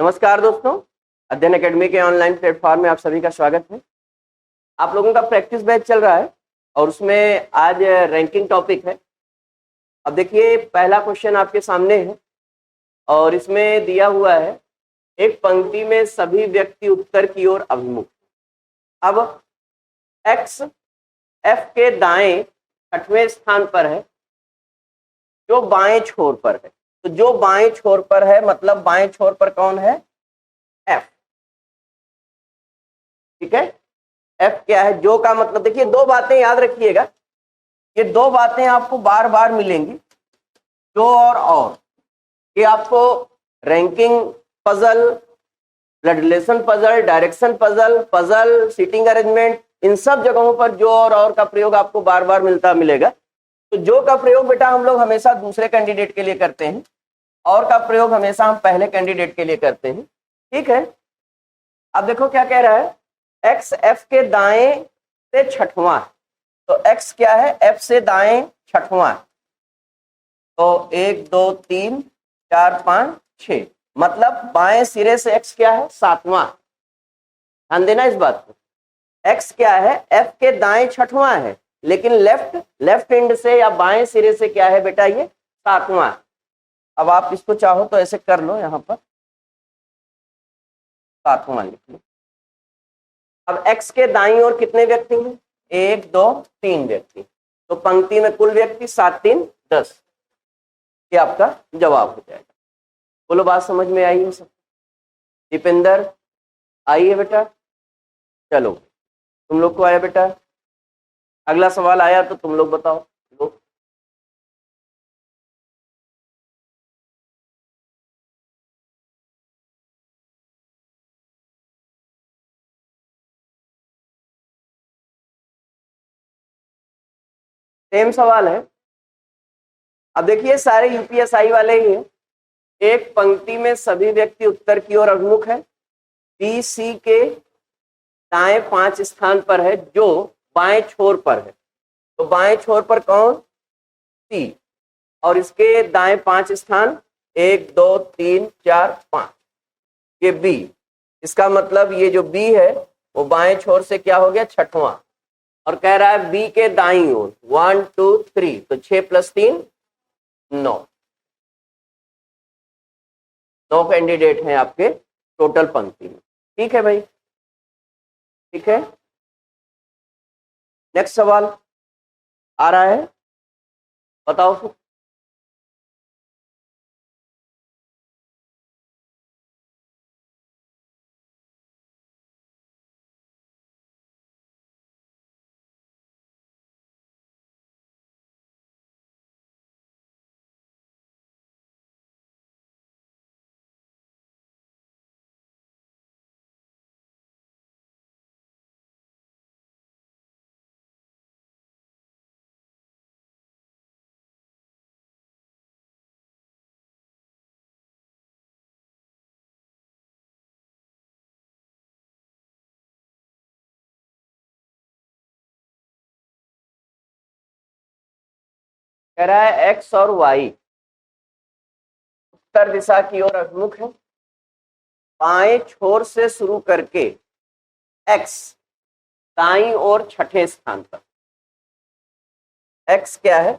नमस्कार दोस्तों, अध्ययन एकेडमी के ऑनलाइन प्लेटफॉर्म में आप सभी का स्वागत है। आप लोगों का प्रैक्टिस बैच चल रहा है और उसमें आज रैंकिंग टॉपिक है। अब देखिए, पहला क्वेश्चन आपके सामने है और इसमें दिया हुआ है एक पंक्ति में सभी व्यक्ति उत्तर की ओर अभिमुख। अब एक्स एफ के दाएं 6वें स्थान पर है, जो बाएं छोर पर है। तो जो बाएं छोर पर है मतलब बाएं छोर पर कौन है? एफ। ठीक है, एफ क्या है? जो का मतलब देखिए, दो बातें याद रखिएगा, ये दो बातें आपको बार बार मिलेंगी, जो और ये आपको ranking puzzle, blood relation puzzle, direction puzzle, puzzle, seating arrangement, इन सब जगहों पर जो और का प्रयोग आपको बार बार मिलेगा। तो जो का प्रयोग बेटा हम लोग हमेशा दूसरे कैंडिडेट के लिए करते हैं, और का प्रयोग हमेशा हम पहले कैंडिडेट के लिए करते हैं। ठीक है, अब देखो क्या कह रहा है, एक्स एफ के दाएं से 6वां। तो एक्स क्या है? एफ से दाएं 6वां। तो 1 2 3 4 5 6, मतलब बाएं सिरे से एक्स क्या है? 7वां। ध्यान देना इस बात को। एक्स क्या है? एफ के दाएं 6वां है, लेकिन लेफ्ट एंड से या बाएं सिरे से क्या है बेटा? ये 7वां। अब आप इसको चाहो तो ऐसे कर लो, यहां पर 7वां लिख लो। अब x के दाईं ओर कितने व्यक्ति हैं? 1 2 3 व्यक्ति। तो पंक्ति में कुल व्यक्ति 7 3 10। ये आपका जवाब हो जाएगा। बोलो, बात समझ में आई है सब? दीपेंद्र आई है बेटा? चलो, तुम लोग को आया बेटा? अगला सवाल आया तो तुम लोग बताओ। लो। सेम सवाल है। अब देखिए, सारे यूपीएसआई वाले ही हैं। एक पंक्ति में सभी व्यक्ति उत्तर की ओर अभिमुख है, बी सी के दाएं 5 स्थान पर है, जो बाएं छोर पर है। तो बाएं छोर पर कौन? सी। और इसके दाएं 5 स्थान 1 2 3 4 5, ये बी। इसका मतलब ये जो बी है वो बाएं छोर से क्या हो गया? 6वां। और कह रहा है बी के दाईं ओर 1 2 3, तो 6 + 3 9। 9 कैंडिडेट हैं आपके टोटल पंक्ति में। ठीक है भाई, ठीक है। नेक्स्ट सवाल आ रहा है, बताओ फिर। कह रहा है एक्स और वाई उत्तर दिशा की ओर अभिमुख है। बाएं छोर से शुरू करके एक्स दाईं ओर 6ठे स्थान पर। एक्स क्या है?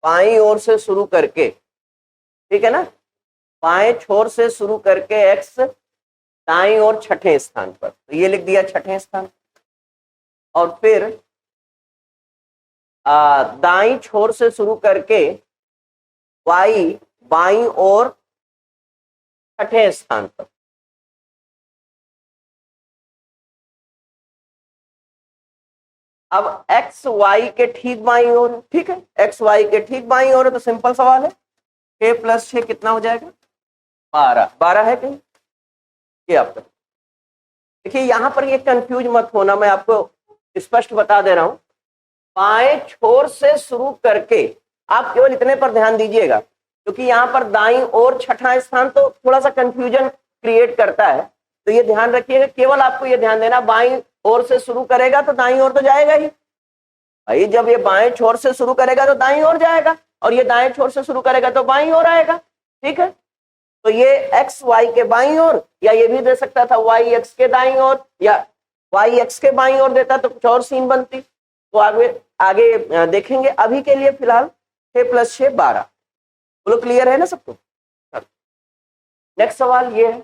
बाईं ओर से शुरू करके, ठीक है ना, बाएं छोर से शुरू करके एक्स दाईं ओर 6ठे स्थान पर। तो ये लिख दिया 6ठे स्थान। और फिर दाईं छोर से शुरू करके वाई बाईं ओर 6ठे स्थान पर। अब एक्स वाई के ठीक बाईं ओर है। ठीक है, एक्स वाई के ठीक बाईं ओर है, तो सिंपल सवाल है, 6 + 6 कितना हो जाएगा? 12। 12 है कहीं? ये आपका देखिए, यहां पर ये कंफ्यूज मत होना, मैं आपको स्पष्ट बता दे रहा हूं। बाएं छोर से शुरू करके आप केवल इतने पर ध्यान दीजिएगा, क्योंकि यहाँ पर दाईं ओर 6ठा स्थान तो थोड़ा सा कंफ्यूजन क्रिएट करता है। तो ये ध्यान रखिएगा, केवल आपको ये ध्यान देना, बाईं ओर से शुरू करेगा तो दाईं ओर तो जाएगा ही भाई। जब ये बाएं छोर से शुरू करेगा तो दाईं ओर जाएगा, और ये दाएं छोर से शुरू करेगा तो बाईं ओर आएगा। ठीक है, तो ये x y के बाईं ओर, या ये भी दे सकता था y x के दाईं ओर, या y x के बाईं ओर देता तो कुछ और सीन बनती। तो आगे आगे देखेंगे। अभी के लिए फिलहाल 6 + 6 12। बोलो क्लियर है ना सबको? नेक्स्ट सवाल ये है,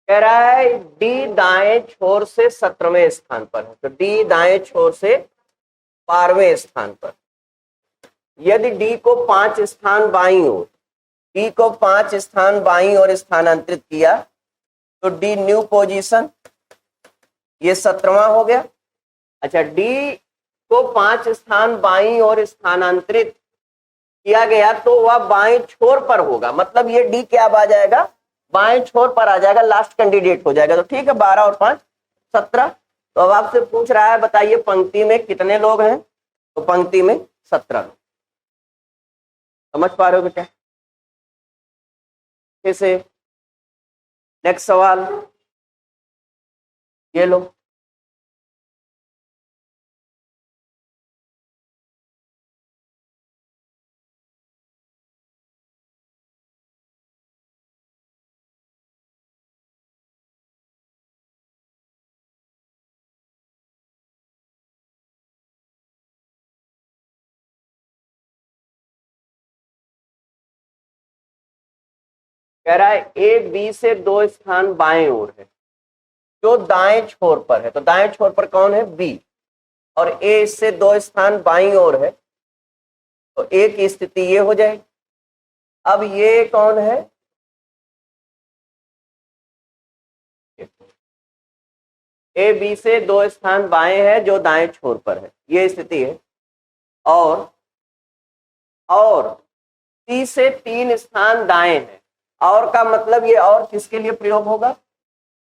कह रहा है डी दाएं छोर से 17वें स्थान पर है, तो डी दाएं छोर से 12वें स्थान पर। यदि डी को 5 स्थान बाईं ओर, डी को 5 स्थान बाईं ओर स्थानांतरित किया तो डी न्यू पोजीशन, ये 17वां हो गया। अच्छा, डी को 5 स्थान बाईं ओर स्थानांतरित किया गया तो वह बाएं छोर पर होगा, मतलब ये डी क्या आ जाएगा, बाएं छोर पर आ जाएगा, लास्ट कैंडिडेट हो जाएगा। तो ठीक है, 12 और 5 17। तो अब आपसे पूछ रहा है बताइए पंक्ति में कितने लोग हैं, तो पंक्ति में 17 लोग। समझ पा रहे हो बेटा? फिर से नेक्स्ट सवाल ये लो, कह रहा है ए बी से 2 स्थान बाएं ओर है जो दाएं छोर पर है, तो दाएं छोर पर कौन है, बी, और ए इससे 2 स्थान बाईं ओर है, तो ए की स्थिति ये हो जाएगी। अब ये कौन है, ए बी से 2 स्थान बाएं है जो दाएं छोर पर है, ये स्थिति है। और सी से 3 स्थान दाएं है, और का मतलब ये और किसके लिए प्रयोग होगा,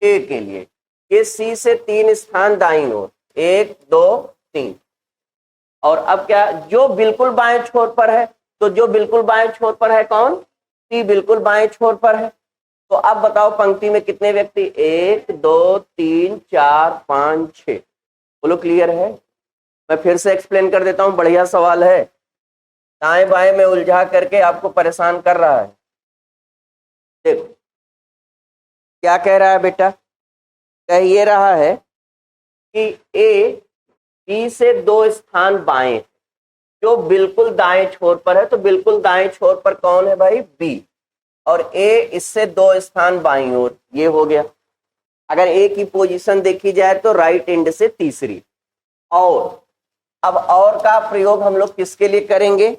ए के लिए। ये सी से 3 स्थान दाईं ओर, 1 2 3। और अब क्या, जो बिल्कुल बाएं छोर पर है, तो जो बिल्कुल बाएं छोर पर है कौन, सी बिल्कुल बाएं छोर पर है। तो अब बताओ पंक्ति में कितने व्यक्ति, 1 2 3 4 5 6। बोलो क्लियर है? मैं फिर से एक्सप्लेन कर देता हूं, बढ़िया सवाल है, दाएं बाएं में उलझा करके आपको परेशान कर रहा है। देखो क्या कह रहा है बेटा, कह ये रहा है कि ए बी से 2 स्थान बाएं, जो बिल्कुल दाएं छोर पर है, तो बिल्कुल दाएं छोर पर कौन है भाई, बी, और ए इससे 2 स्थान बाईं ओर, ये हो गया। अगर ए की पोजीशन देखी जाए तो राइट एंड से तीसरी। और अब और का प्रयोग हम लोग किसके लिए करेंगे,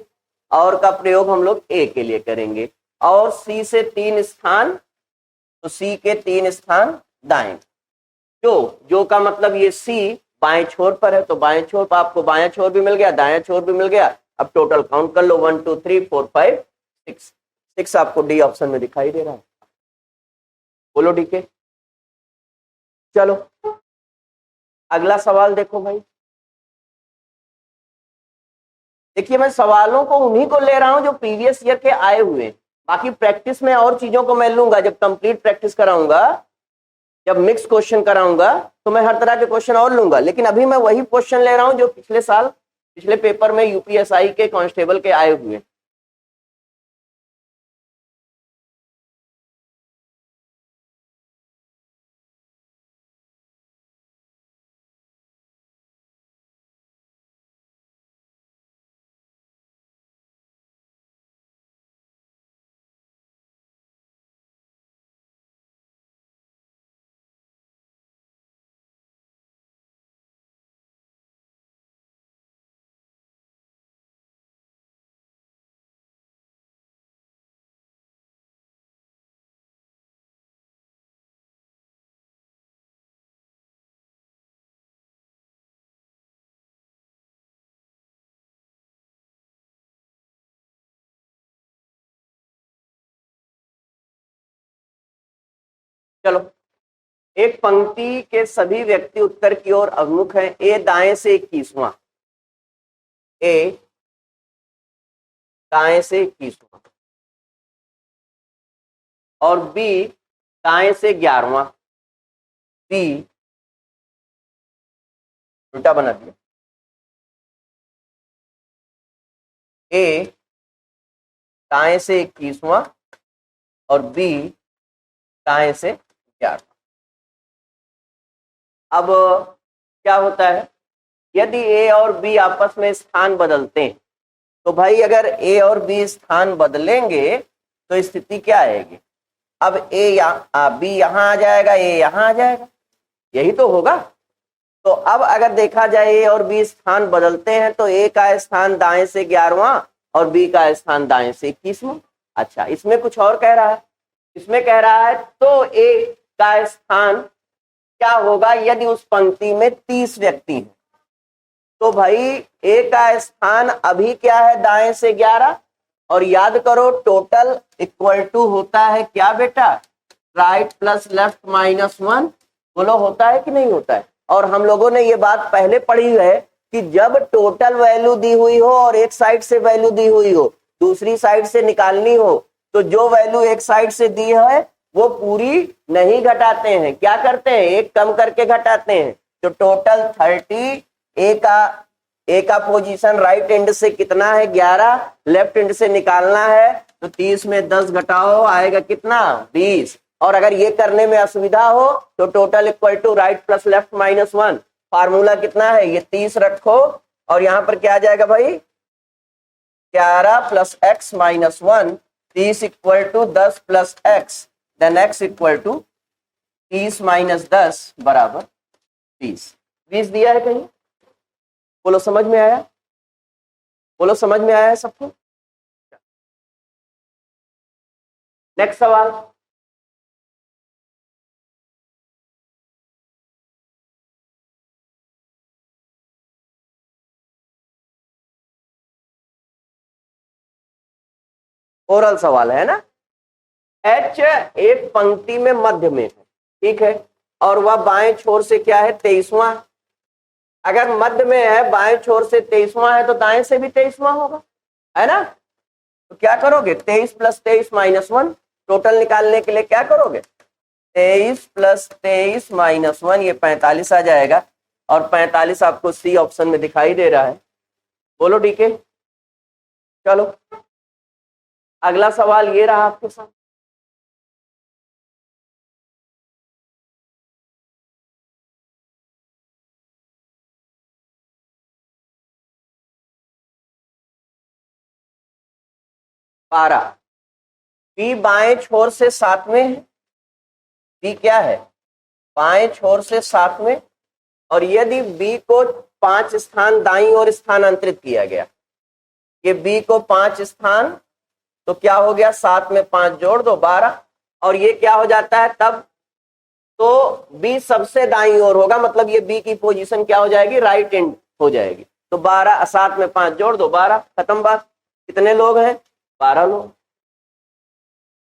और का प्रयोग हम लोग ए के लिए करेंगे। और सी से 3 स्थान, तो सी के 3 स्थान दाएं, जो का मतलब ये सी बाएं छोर पर है, तो बाएं छोर पर आपको बाएं छोर भी मिल गया, दाएं छोर भी मिल गया। अब टोटल काउंट कर लो, 1 2 3 4 5 6, 6 आपको डी ऑप्शन में दिखाई दे रहा है। बोलो डी के। चलो अगला सवाल देखो भाई, देखिए मैं सवालों को उन्हीं को ले रहा हूं जो प्रीवियस ईयर के आए हुए, बाकी प्रैक्टिस में और चीजों को मैं लूंगा जब कंप्लीट प्रैक्टिस कराऊंगा, जब मिक्स क्वेश्चन कराऊंगा तो मैं हर तरह के क्वेश्चन और लूंगा। लेकिन अभी मैं वही क्वेश्चन ले रहा हूं जो पिछले साल पिछले पेपर में यूपीएसआई के कांस्टेबल के आए हुए। चलो, एक पंक्ति के सभी व्यक्ति उत्तर की ओर अभिमुख हैं। ए दाएं से 21वां, ए दाएं से 21वां और बी दाएं से 11वां, बी उल्टा बना दिया, ए दाएं से 21वां और बी दाएं से 11वां। अब क्या होता है, यदि ए और बी आपस में स्थान बदलते हैं तो भाई अगर ए और बी स्थान बदलेंगे तो स्थिति क्या आएगी, अब बी यहां आ जाएगा, ए यहां आ जाएगा, यही तो होगा। तो अब अगर देखा जाए ए और बी स्थान बदलते हैं तो ए का स्थान दाएं से 11वां और बी का स्थान दाएं से 21वां। अच्छा, इसमें कुछ और कह रहा है, इसमें कह रहा है तो ए का स्थान क्या होगा यदि उस पंक्ति में 30 व्यक्ति हैं, तो भाई ए का स्थान अभी क्या है, दाएं से 11, और याद करो टोटल इक्वल टू होता है क्या बेटा, राइट प्लस लेफ्ट माइनस 1, बोलो होता है कि नहीं होता है। और हम लोगों ने ये बात पहले पढ़ी है कि जब टोटल वैल्यू दी हुई हो और एक साइड से वैल्यू दी हुई हो, दूसरी साइड से निकालनी हो, तो जो वैल्यू एक साइड से दी है वो पूरी नहीं घटाते हैं, क्या करते हैं, एक कम करके घटाते हैं। तो टोटल 30, ए का पोजीशन राइट एंड से कितना है 11, लेफ्ट एंड से निकालना है तो 30 में 10 घटाओ आएगा कितना 20। और अगर ये करने में असुविधा हो तो total equal to right plus left minus 1, formula कितना है, ये 30 रखो और यहां पर क्या आ जाएगा भाई 11 plus x minus 1, 30 equal to 10 plus x, then x equal to 30 minus 10 बराबर 20। 20 दिया है कहीं, बोलो समझ में आया, बोलो समझ में आया है सबको। नेक्स्ट सवाल, ओरल सवाल है ना। एच एक पंक्ति में मध्य में है, ठीक है, और वह बाएं छोर से क्या है 23वां। अगर मध्य में है बाएं छोर से 23वां है तो दाएं से भी 23वां होगा, है ना। तो क्या करोगे 23 प्लस 23 माइनस 1, टोटल निकालने के लिए क्या करोगे 23 प्लस 23 माइनस 1, ये 45 आ जाएगा, और 45 आपको सी ऑप्शन में दिखाई दे रहा है, बोलो ठीक है। चलो अगला सवाल ये रहा आपके साथ, बी बाएं छोर से 7 में है, बी क्या है बाएं छोर से 7 में, और यदि बी को 5 स्थान दाईं ओर स्थानांतरित किया गया, ये बी को 5 स्थान, तो क्या हो गया 7 में 5 जोड़ दो 12, और ये क्या हो जाता है तब, तो बी सबसे दाईं ओर होगा, मतलब ये बी की पोजीशन क्या हो जाएगी राइट एंड हो जाएगी। तो 12, 7 में 5 जोड़ दो 12, खत्म बात। कितने लोग हैं 12 लोग,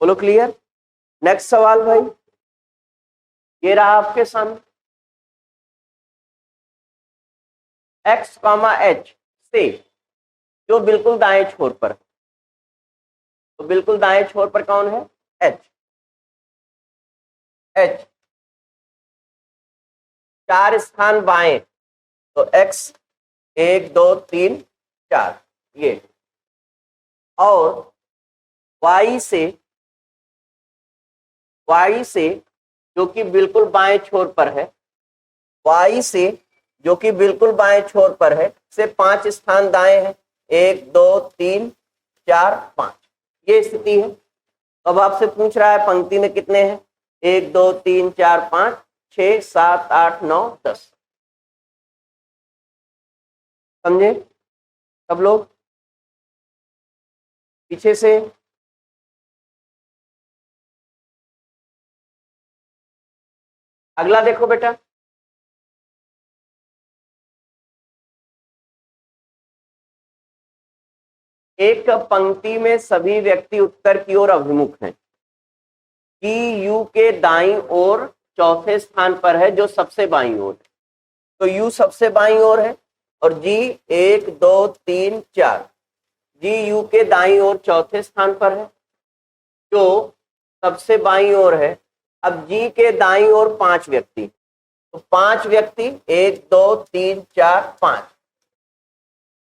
बोलो क्लियर। नेक्स्ट सवाल भाई, ये रहा आपके सामने, एक्स कॉमा एच से जो बिल्कुल दाएं छोर पर, तो बिल्कुल दाएं छोर पर कौन है एच, एच 4 स्थान बाएं, तो एक्स 1 2 3 4 ये, और वाई से जो कि बिल्कुल बाएं छोर पर है, वाई से जो कि बिल्कुल बाएं छोर पर है से 5 स्थान दाएं हैं, 1 2 3 4 5, ये स्थिति है। अब आपसे पूछ रहा है पंक्ति में कितने हैं, 1 2 3 4 5 6 7 8 9 10, समझे सब लोग। पीछे से अगला देखो बेटा, एक पंक्ति में सभी व्यक्ति उत्तर की ओर अभिमुख हैं, कि यू के दाईं ओर चौथे स्थान पर है जो सबसे बाईं ओर है, तो यू सबसे बाईं ओर है, और जी 1 2 3 4 जी यू के दाईं ओर चौथे स्थान पर है, जो सबसे बाईं ओर है। अब जी के दाईं ओर 5 व्यक्ति, तो 5 व्यक्ति 1 2 3 4 5,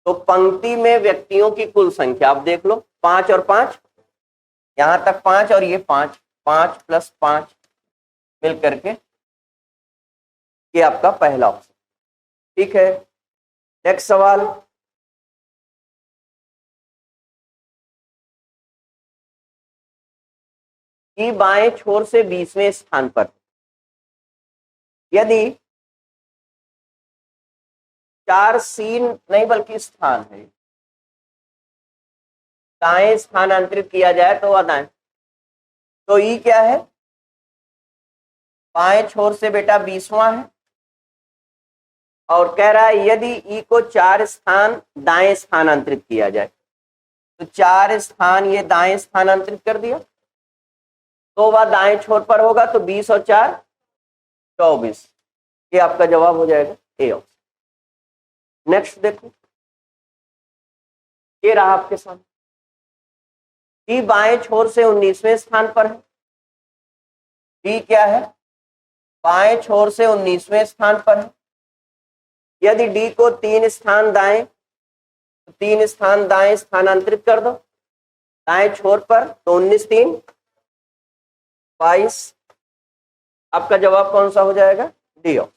तो पंक्ति में व्यक्तियों की कुल संख्या आप देख लो, 5 और 5, यहां तक 5 और ये 5, 5 + 5 मिल करके ये आपका पहला ऑप्शन। ठीक है, नेक्स्ट सवाल। कि बाएं छोर से 20वें स्थान पर यदि 4 सीन नहीं बल्कि स्थान है, दाएं स्थानांतरित किया जाए तो वह दाएं, तो ई क्या है, बाएं छोर से बेटा 20वां है, और कह रहा है यदि ई को 4 स्थान दाएं स्थानांतरित किया जाए, तो 4 स्थान ये दाएं स्थानांतरित कर दिया तो वह दाएं छोर पर होगा, तो 20 और 4 24, ये आपका जवाब हो जाएगा ए ऑप्शन। नेक्स्ट देखो, ये रहा आपके सामने, डी बाएं छोर से 19वें स्थान पर है। डी क्या है, बाएं छोर से 19वें स्थान पर है। यदि डी को 3 स्थान दाएं, तो 3 स्थान दाएं स्थानांतरित कर दो दाएं छोर पर, तो 19 3 22, आपका जवाब कौन सा हो जाएगा, डी ऑप्शन।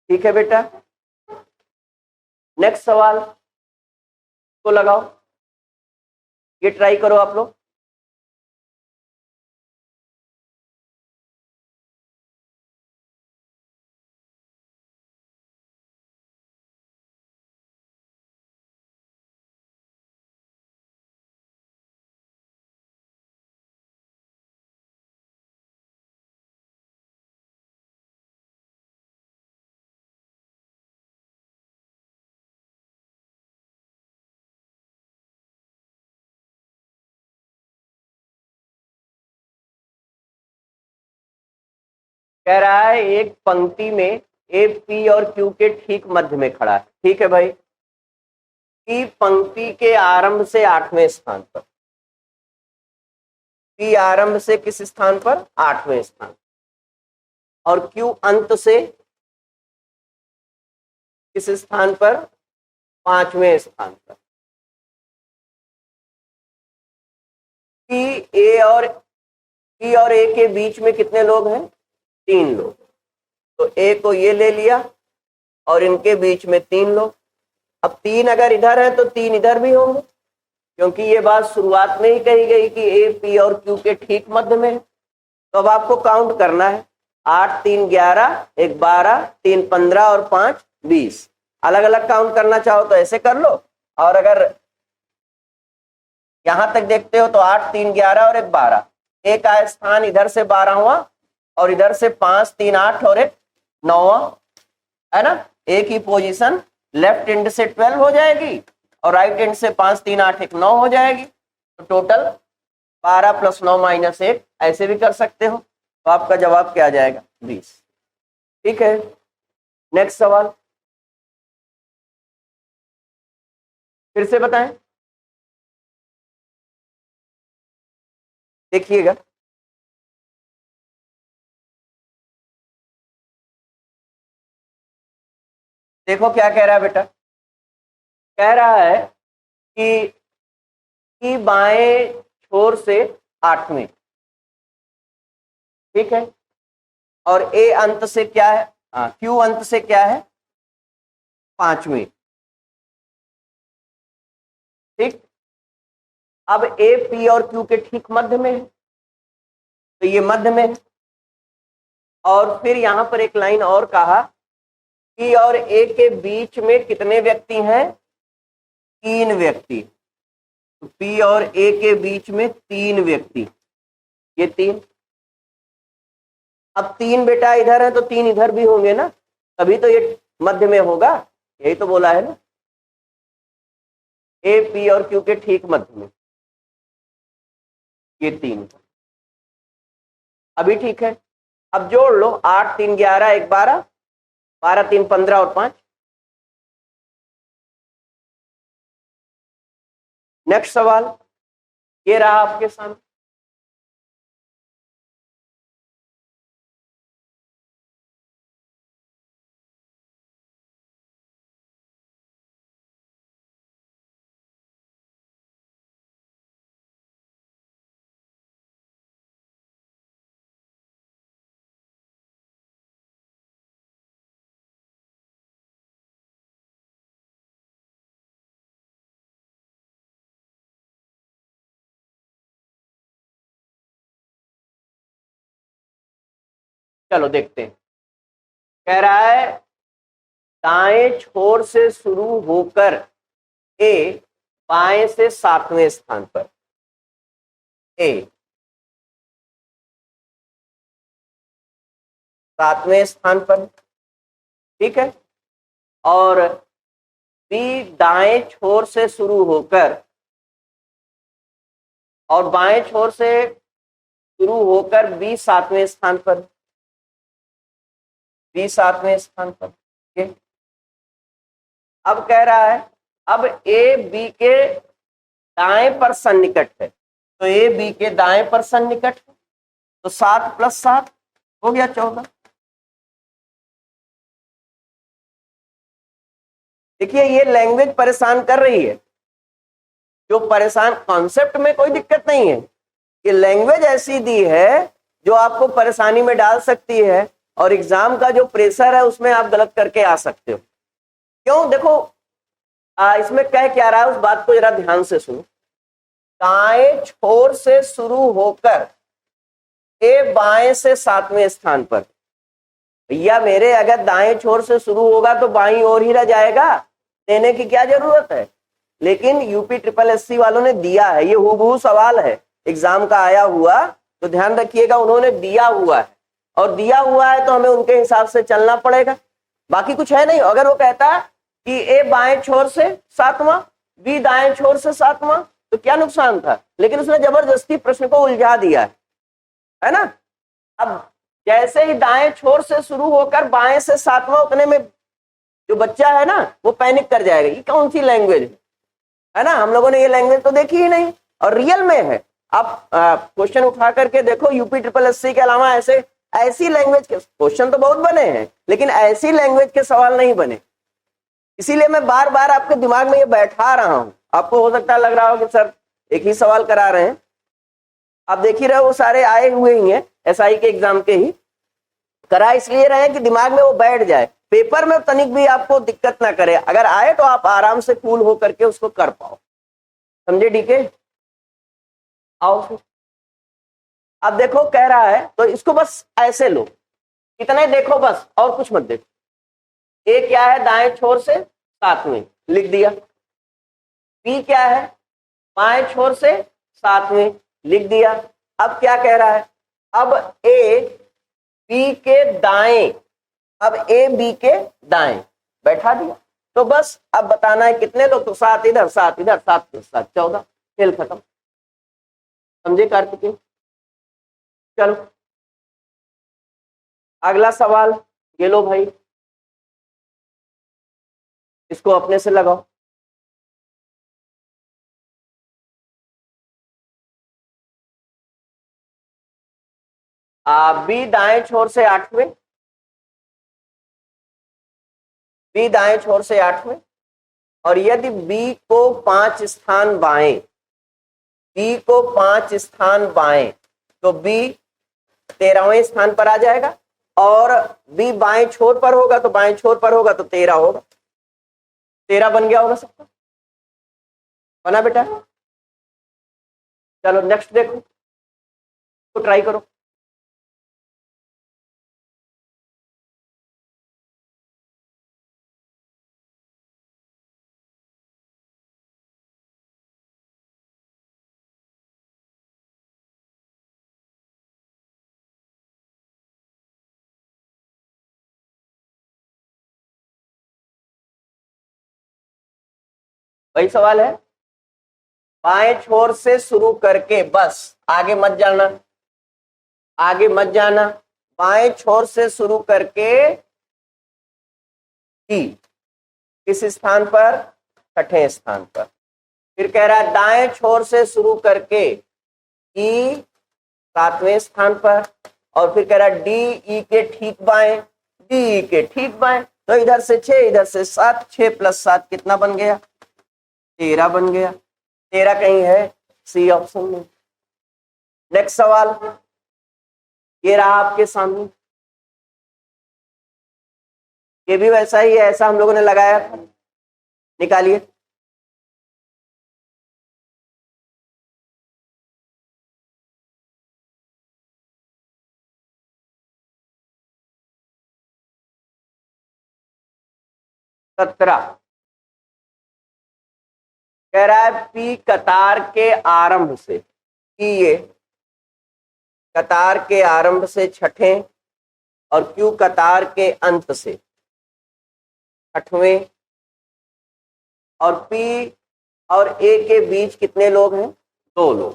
ठीक है बेटा, नेक्स्ट सवाल को लगाओ, ये ट्राई करो आप लोग। कह रहा है एक पंक्ति में ए पी और क्यू के ठीक मध्य में खड़ा है। ठीक है भाई, पी पंक्ति के आरंभ से 8वें स्थान पर, पी आरंभ से किस स्थान पर, 8वें स्थान, और क्यू अंत से किस स्थान पर, 5वें स्थान पर। पी और ए के बीच में कितने लोग हैं, 3 लोग, तो ए को ये ले लिया और इनके बीच में 3 लोग। अब 3 अगर इधर है तो 3 इधर भी होंगे, क्योंकि ये बात शुरुआत में ही कही गई कि ए पी और क्यू के ठीक मध्य में है। तो अब आपको काउंट करना है, 8 3 11, 1 12, 3 15 और 5 20। अलग अलग काउंट करना चाहो तो ऐसे कर लो, और अगर यहां तक देखते हो तो 8 3 11 और 1 12, एक का स्थान इधर से 12वां और इधर से 5 3 8 और 1 9वां, है ना। एक ही पोजीशन लेफ्ट एंड से 12 हो जाएगी और राइट एंड से 5 3 8 1 9 हो जाएगी, तो टोटल 12 + 9 - 1, ऐसे भी कर सकते हो। तो आपका जवाब क्या आ जाएगा, 20। ठीक है, नेक्स्ट सवाल फिर से बताएं, देखिएगा। देखो क्या कह रहा है बेटा, कह रहा है कि बाएं छोर से 8वें, ठीक है, और ए अंत से क्या है, क्यू अंत से क्या है, 5वें। ठीक, अब ए पी और क्यू के ठीक मध्य में है, तो ये मध्य में है। और फिर यहां पर एक लाइन और कहा, पी और ए के बीच में कितने व्यक्ति हैं, 3 व्यक्ति। तो पी और ए के बीच में 3 व्यक्ति, ये 3। अब 3 बेटा इधर है तो 3 इधर भी होंगे ना, तभी तो ये मध्य में होगा, यही तो बोला है ना, ए पी और क्यू के ठीक मध्य में, ये 3। अभी ठीक है, अब जोड़ लो, 8 3 11 1 12, 12 3 15 और 5, नेक्स्ट सवाल ये रहा आपके सामने। चलो देखते हैं। कह रहा है दाएं छोर से शुरू होकर ए बाएं से 7वें स्थान पर, ए 7वें स्थान पर, ठीक है, और बी दाएं छोर से शुरू होकर और बाएं छोर से शुरू होकर बी 7वें स्थान पर, बी 7वें स्थान पर, ठीक है। अब कह रहा है अब ए बी के दाएं पर सन्निकट है, तो ए बी के दाएं पर सन्निकट है, तो 7 + 7 हो गया 14। देखिए ये लैंग्वेज परेशान कर रही है, जो परेशान, कॉन्सेप्ट में कोई दिक्कत नहीं है, ये लैंग्वेज ऐसी दी है जो आपको परेशानी में डाल सकती है और एग्जाम का जो प्रेशर है उसमें आप गलत करके आ सकते हो। क्यों? देखो इसमें कह क्या रहा है उस बात को जरा ध्यान से सुनो। दाएं छोर से शुरू होकर ए बाएं से 7वें स्थान पर, भैया मेरे अगर दाएं छोर से शुरू होगा तो बाईं ओर ही रह जाएगा, देने की क्या जरूरत है। लेकिन यूपी SSSC वालों ने दिया है, ये हूबहू सवाल है एग्जाम का आया हुआ, तो ध्यान रखिएगा उन्होंने दिया हुआ है, और दिया हुआ है तो हमें उनके हिसाब से चलना पड़ेगा, बाकी कुछ है नहीं। अगर वो कहता कि ए बाएं छोर से 7वां, बी दाएं छोर से 7वां, तो क्या नुकसान था, लेकिन उसने जबरदस्ती प्रश्न को उलझा दिया है ना। अब जैसे ही दाएं छोर से शुरू होकर बाएं से 7वां, उतने में जो बच्चा है ना वो पैनिक कर जाएगा, ये कौन सी लैंग्वेज है ना, हम लोगों ने ये लैंग्वेज तो देखी ही नहीं, और रियल में है। आप क्वेश्चन उठा करके देखो, यूपी SSSC के अलावा ऐसी लैंग्वेज के क्वेश्चन तो बहुत बने हैं, लेकिन ऐसी लैंग्वेज के सवाल नहीं बने। इसीलिए मैं बार बार आपके दिमाग में ये बैठा रहा हूं। आपको हो सकता है लग रहा हो कि सर एक ही सवाल करा रहे हैं, आप देख ही रहे हो वो सारे आए हुए ही हैं, SI के एग्जाम के ही करा इसलिए रहे हैं कि दिमाग में वो बैठ जाए, पेपर में तनिक भी आपको दिक्कत ना करे, अगर आए तो आप आराम से कूल हो करके उसको कर पाओ। समझे? डीके आओ फिर। अब देखो कह रहा है तो इसको बस ऐसे लो, इतना ही देखो बस, और कुछ मत देखो। ए क्या है? दाएं छोर से 7वें, लिख दिया। बी क्या है? बाएं छोर से 7वें, लिख दिया। अब क्या कह रहा है? अब ए बी के दाएं, अब ए बी के दाएं बैठा दिया, तो बस अब बताना है कितने लोग, तो 7 इधर 7 इधर, 7 + 7 14, खेल खत्म। समझे कार्तिकेय? चलो अगला सवाल ये लो भाई, इसको अपने से लगाओ। बी दाएं छोर से 8वें, बी दाएं छोर से 8वें, और यदि बी को 5 स्थान बाएं, बी को 5 स्थान बाएं, तो बी 13वें स्थान पर आ जाएगा, और बी बाएं छोर पर होगा तो बाएं छोर पर होगा तो 13 होगा। 13 बन गया होगा सबका, बना बेटा? चलो नेक्स्ट देखो, तो ट्राई करो। वही सवाल है, बाएं छोर से शुरू करके, बस आगे मत जाना, आगे मत जाना, बाएं छोर से शुरू करके डी किस स्थान पर? 6ठे स्थान पर। फिर कह रहा है दाएं छोर से शुरू करके ई 7वें स्थान पर, और फिर कह रहा है डी ई के ठीक बाएं, डी ई के ठीक बाएं। तो इधर से 6 इधर से 7, 6 + 7 कितना बन गया? 13 बन गया। 13 कहीं है? सी ऑप्शन में। नेक्स्ट सवाल ये रहा आपके सामने, ये भी वैसा ही है, ऐसा हम लोगों ने लगाया था। निकालिए। सत्रह कह रहा है पी कतार के आरंभ से, पी ये कतार के आरंभ से छठें और क्यू कतार के अंत से छठवें, और पी और ए के बीच कितने लोग हैं? 2 लोग।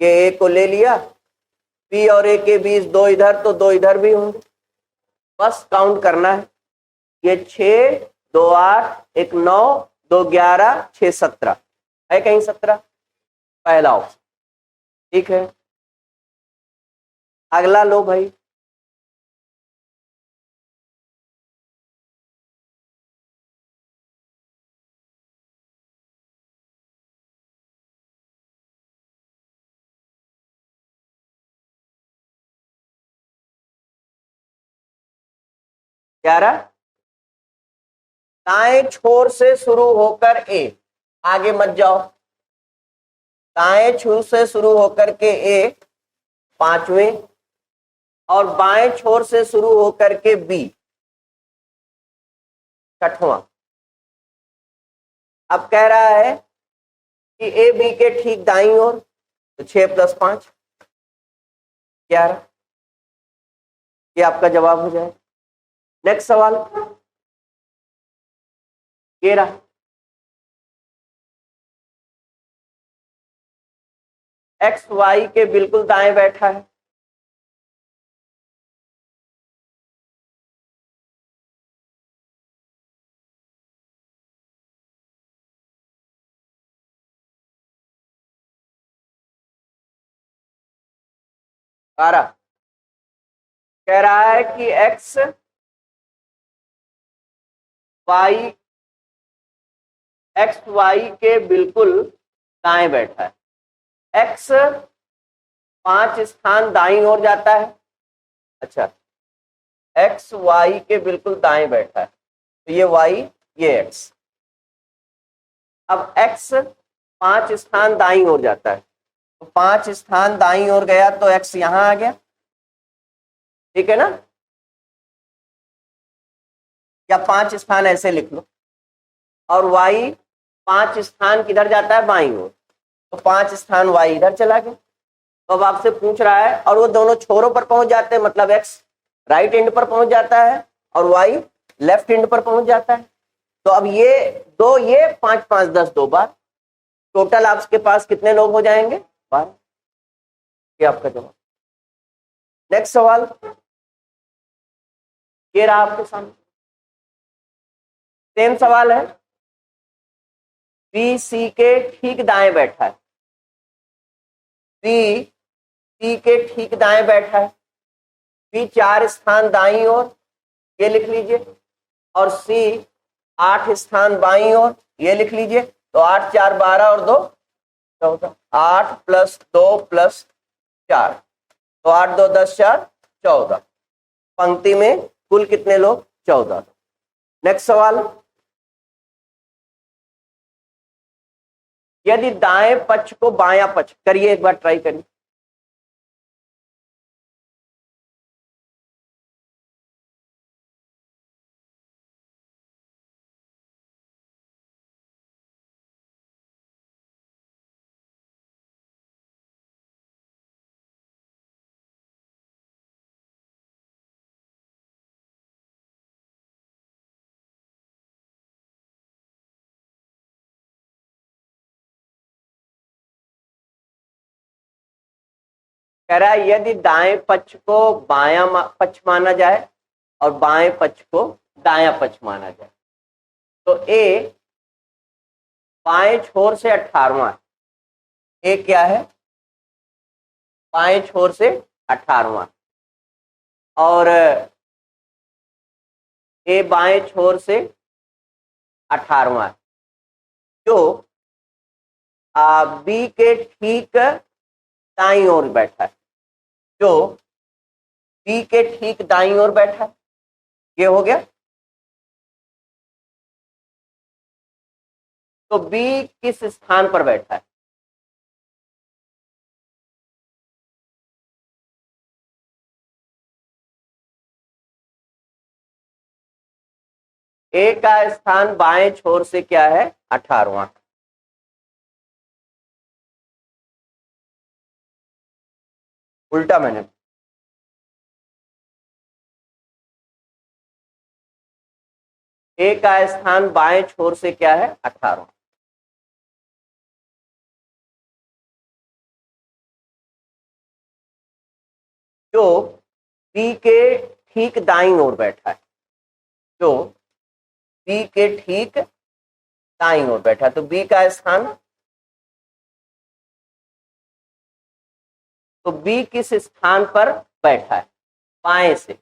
के ए को ले लिया, पी और ए के बीच 2 इधर तो 2 इधर भी होंगे, बस काउंट करना है। ये 6, 2 8, 1 9, 2 11, 6 17 है कहीं 17? पहला ऑप्शन ठीक है। अगला लो भाई, क्या रहा? दाएं छोर से शुरू होकर ए, आगे मत जाओ। दाएं छोर से शुरू होकर के ए 5वें, और बाएं छोर से शुरू होकर के बी 6वां। अब कह रहा है कि ए बी के ठीक दाईं ओर, तो 6 + 5 11, ये आपका जवाब हो जाए। नेक्स्ट सवाल ये रहा, एक्स वाई के बिल्कुल दाएं बैठा है। कह रहा है कि एक्स वाई के बिल्कुल दाएं बैठा है। एक्स 5 स्थान दाईं ओर जाता है। अच्छा, एक्स वाई के बिल्कुल दाएं बैठा है, तो ये वाई ये एक्स। अब एक्स 5 स्थान दाईं ओर जाता है, तो 5 स्थान दाईं ओर गया तो एक्स यहां आ गया, ठीक है ना? या 5 स्थान ऐसे लिख लो, और y 5 स्थान किधर जाता है? बाईं ओर, तो 5 स्थान y इधर चला गया। तो अब आपसे पूछ रहा है, और वो दोनों छोरों पर पहुंच जाते हैं, मतलब x राइट एंड पर पहुंच जाता है और y लेफ्ट एंड पर पहुंच जाता है। तो अब ये 2 ये 5 5 10 2 बार, टोटल आपके पास कितने लोग हो जाएंगे? 12। ये आपका जवाब। नेक्स्ट सवाल ये रहा आपके सामने, सेम सवाल है। बी सी के ठीक दाएं बैठा है, बी सी के ठीक दाएं बैठा है, बी 4 स्थान दाईं ओर, ये लिख लीजिए, और सी 8 स्थान बाईं ओर, ये लिख लीजिए। तो 8 4 12 और 2 14, 8 + 2 + 4, तो 8 2 10 4 14। पंक्ति में कुल कितने लोग? 14। नेक्स्ट सवाल, यदि दाएं पक्ष को बायां पक्ष करिए, एक बार ट्राई करिए। कह रहा है यदि दाएं पक्ष को बायां पक्ष माना जाए और बाएं पक्ष को दायां पक्ष माना जाए, तो ए बाएं छोर से 18वां है। ए क्या है? बाएं छोर से 18वां, और ए बाएं छोर से 18वां है, जो बी के ठीक दाईं ओर बैठा है, जो बी के ठीक दाईं ओर बैठा है। ये हो गया। तो बी किस स्थान पर बैठा है? ए का स्थान बाएं छोर से क्या है? 18वां। उल्टा मैंने, ए का स्थान बाएं छोर से क्या है? 18वां। जो बी के ठीक दाईं ओर बैठा है, जो बी के ठीक दाईं ओर बैठा है, तो बी का स्थान, तो बी किस स्थान पर बैठा है? बाएं से।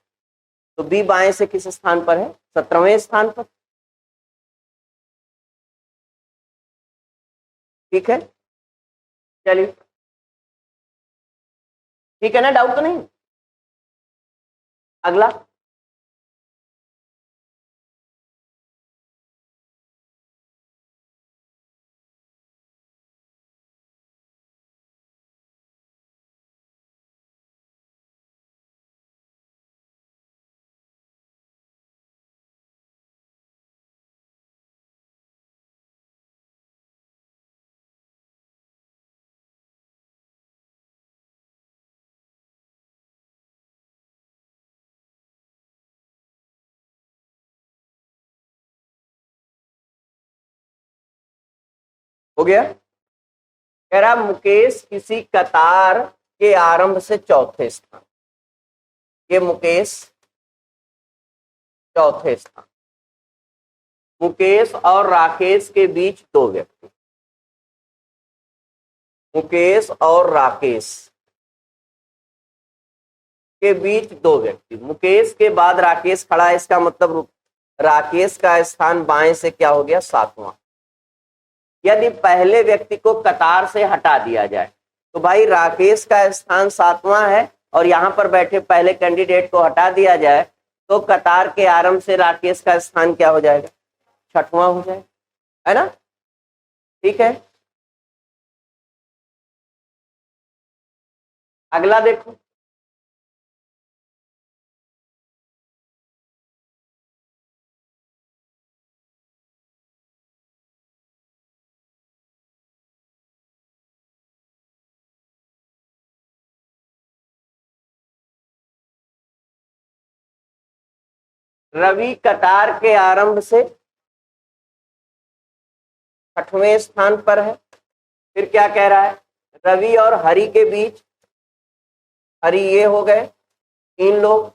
तो बी बाएं से किस स्थान पर है? 17वें स्थान पर। ठीक है, चलिए, ठीक है ना, डाउट तो नहीं? अगला, हो गया। कह रहा मुकेश किसी कतार के आरंभ से चौथे स्थान, ये मुकेश चौथे स्थान, मुकेश और राकेश के बीच दो व्यक्ति, मुकेश और राकेश के बीच दो व्यक्ति, मुकेश के बाद राकेश खड़ा है, इसका मतलब राकेश का स्थान बाएं से क्या हो गया? 7वां। यदि पहले व्यक्ति को कतार से हटा दिया जाए तो भाई राकेश का स्थान 7वां है, और यहां पर बैठे पहले कैंडिडेट को हटा दिया जाए तो कतार के आरंभ से राकेश का स्थान क्या हो जाएगा? 6वां हो जाएगा, है ना? ठीक है, अगला देखो। रवि कतार के आरंभ से 6वें स्थान पर है। फिर क्या कह रहा है? रवि और हरि के बीच, हरि ये हो गए 3 लोग,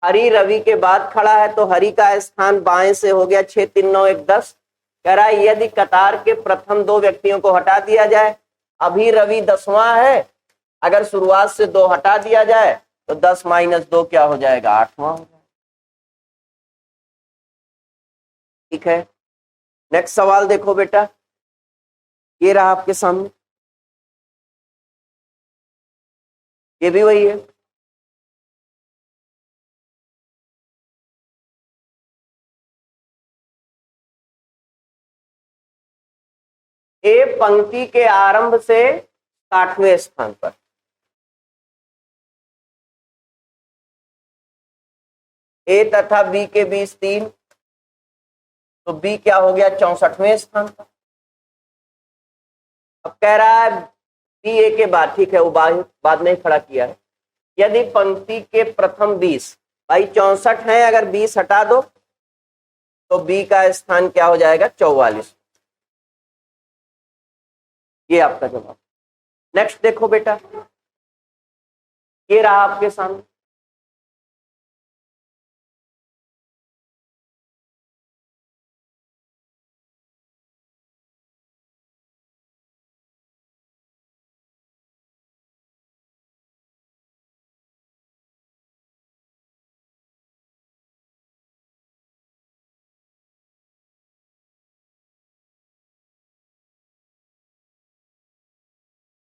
हरि रवि के बाद खड़ा है, तो हरि का स्थान बाएं से हो गया 6 3 9 1 10। कह रहा है यदि कतार के प्रथम 2 व्यक्तियों को हटा दिया जाए, अभी रवि 10वां है, अगर शुरुआत से 2 हटा दिया जाए तो 10 - 2 क्या हो जाएगा? 8वां हो जाएगा। ठीक है, नेक्स्ट सवाल देखो बेटा, ये रहा आपके सामने, ये भी वही है। ए पंक्ति के आरंभ से 60वें स्थान पर, ए तथा बी के बीच 3, तो बी क्या हो गया? 64वें स्थान पर। अब कह रहा है बी ए के बाद, ठीक है, वो बाद में ही खड़ा किया है, यदि पंक्ति के प्रथम 20, भाई 64 है, अगर 20 हटा दो तो बी का स्थान क्या हो जाएगा? 44। ये आपका जवाब। नेक्स्ट देखो बेटा, ये रहा आपके सामने,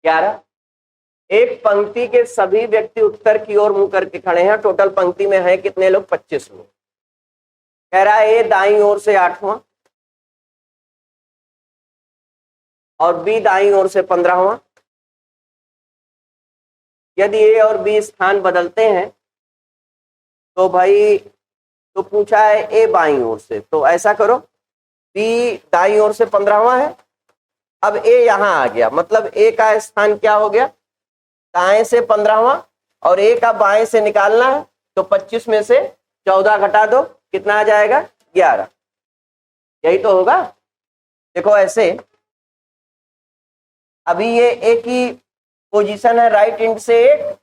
11। एक पंक्ति के सभी व्यक्ति उत्तर की ओर मुंह करके खड़े हैं, टोटल पंक्ति में है कितने लोग? 25 लोग। कह रहा है ए दाईं ओर से 8वां और बी दाईं ओर से 15वां। यदि ए और बी स्थान बदलते हैं तो भाई, तो पूछा है ए बाईं ओर से, तो ऐसा करो बी दाईं ओर से 15वां है, अब ए यहां आ गया, मतलब ए का स्थान क्या हो गया? दाएं से 15वां, और ए का बाएं से निकालना है, तो 25 में से 14 घटा दो, कितना आ जाएगा? 11। यही तो होगा। देखो ऐसे, अभी ये ए की पोजीशन है राइट एंड से 8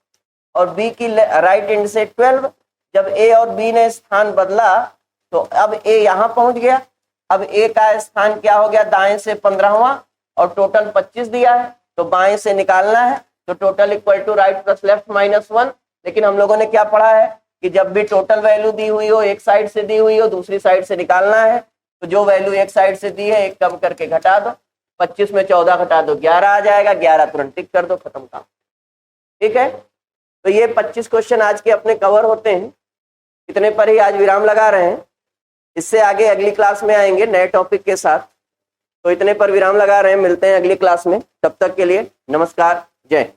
और बी की राइट एंड से 12। जब ए और बी ने स्थान बदला तो अब ए यहां पहुंच गया, अब ए का स्थान क्या हो गया? दाएं से 15वां, और टोटल 25 दिया है, तो बाएं से निकालना है, तो total equal to right plus left -1। लेकिन हम लोगों ने क्या पढ़ा है कि जब भी टोटल वैल्यू दी हुई हो, एक साइड से दी हुई हो, दूसरी साइड से निकालना है, तो जो वैल्यू एक साइड से दी है एक कम करके घटा दो, 25 में 14 घटा दो, 11 आ जाएगा। 11 तुरंत टिक कर दो, खत्म काम। ठीक है, तो ये 25 क्वेश्चन आज के अपने कवर होते हैं। इतने पर ही आज विराम लगा रहे हैं, इससे आगे अगली क्लास में आएंगे नए टॉपिक के साथ। तो इतने पर विराम लगा रहे हैं, मिलते हैं अगली क्लास में। तब तक के लिए नमस्कार, जय।